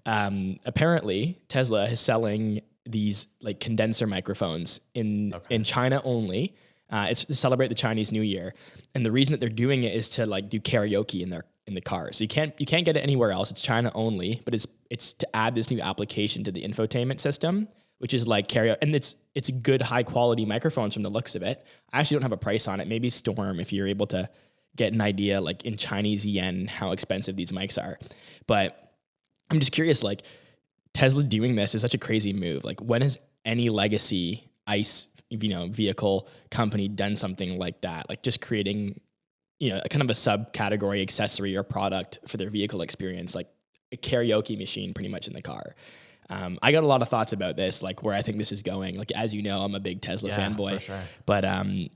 Apparently Tesla is selling these like condenser microphones in China only. It's to celebrate the Chinese New Year, and the reason that they're doing it is to like do karaoke in the car. So you can't get it anywhere else. It's China only, but it's to add this new application to the infotainment system, which is like karaoke, and it's good high quality microphones from the looks of it. I actually don't have a price on it. Maybe Storm, if you're able to get an idea like in Chinese yen how expensive these mics are, but I'm just curious, like Tesla doing this is such a crazy move. Like when has any legacy ICE, vehicle company done something like that? Like just creating, a kind of a subcategory accessory or product for their vehicle experience, like a karaoke machine pretty much in the car. I got a lot of thoughts about this, like where I think this is going. Like, as you know, I'm a big Tesla fanboy, for sure. But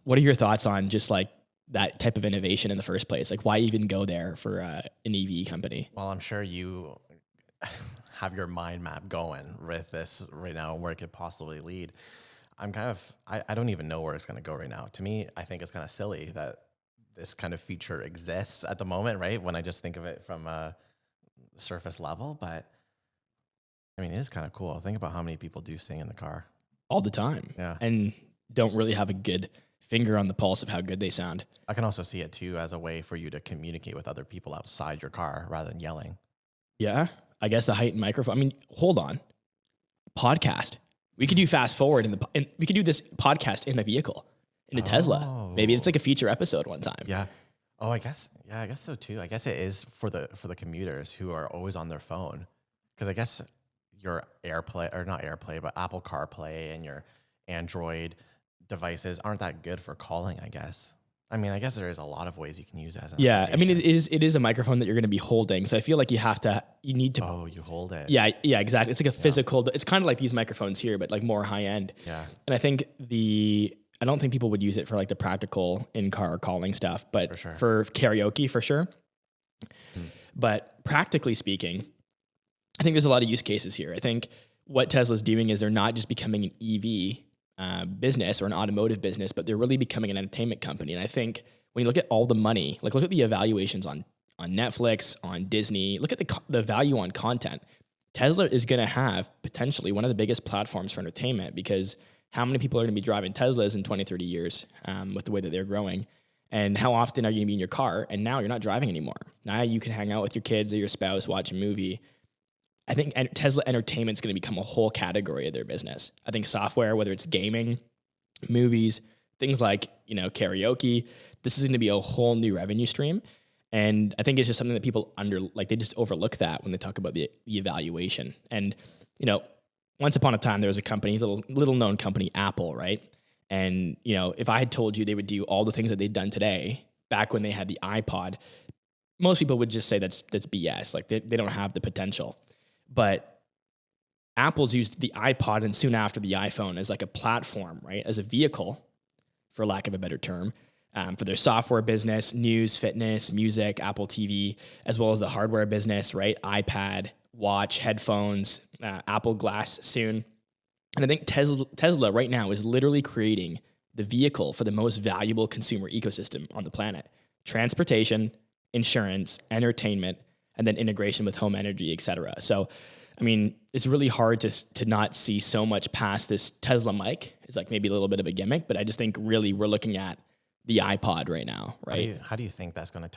what are your thoughts on just like that type of innovation in the first place? Like why even go there for an EV company? Well, I'm sure you have your mind map going with this right now and where it could possibly lead. I don't even know where it's going to go right now. To me, I think it's kind of silly that this kind of feature exists at the moment, right? When I just think of it from a surface level, but I mean, it is kind of cool. Think about how many people do sing in the car. All the time. Yeah. And don't really have a good finger on the pulse of how good they sound. I can also see it too as a way for you to communicate with other people outside your car rather than yelling. Yeah. I guess the heightened microphone. I mean, hold on. Podcast. We could do fast forward and we could do this podcast in a vehicle, in a Tesla. Maybe it's like a feature episode one time. Yeah. Oh, I guess so too. I guess it is for the commuters who are always on their phone. Because I guess your AirPlay, or not AirPlay, but Apple CarPlay and your Android devices aren't that good for calling, I guess. I mean, I guess there is a lot of ways you can use it as an I mean, it is a microphone that you're going to be holding. So I feel like you need to. Oh, you hold it. Yeah, exactly. It's like a physical, it's kind of like these microphones here, but like more high end. Yeah. And I think I don't think people would use it for like the practical in-car calling stuff, but for karaoke, for sure. But practically speaking, I think there's a lot of use cases here. I think what Tesla's doing is they're not just becoming an EV business or an automotive business, but they're really becoming an entertainment company. And I think when you look at all the money, like look at the evaluations on Netflix, on Disney, look at the value on content. Tesla is going to have potentially one of the biggest platforms for entertainment, because how many people are going to be driving Teslas in 20, 30 years with the way that they're growing? And how often are you going to be in your car? And now you're not driving anymore. Now you can hang out with your kids or your spouse, watch a movie. I think Tesla Entertainment is going to become a whole category of their business. I think software, whether it's gaming, movies, things like, karaoke, this is going to be a whole new revenue stream. And I think it's just something that people they just overlook that when they talk about the evaluation. And, once upon a time, there was a company, little known company, Apple, right? And, if I had told you they would do all the things that they've done today, back when they had the iPod, most people would just say that's BS. Like they don't have the potential. But Apple's used the iPod and soon after the iPhone as like a platform, right? As a vehicle, for lack of a better term, for their software business, news, fitness, music, Apple TV, as well as the hardware business, right? iPad, watch, headphones, Apple Glass soon. And I think Tesla right now is literally creating the vehicle for the most valuable consumer ecosystem on the planet. Transportation, insurance, entertainment, and then integration with home energy, et cetera. So, I mean, it's really hard to not see so much past this Tesla mic. It's like maybe a little bit of a gimmick, but I just think really we're looking at the iPod right now, right? How do you think that's going to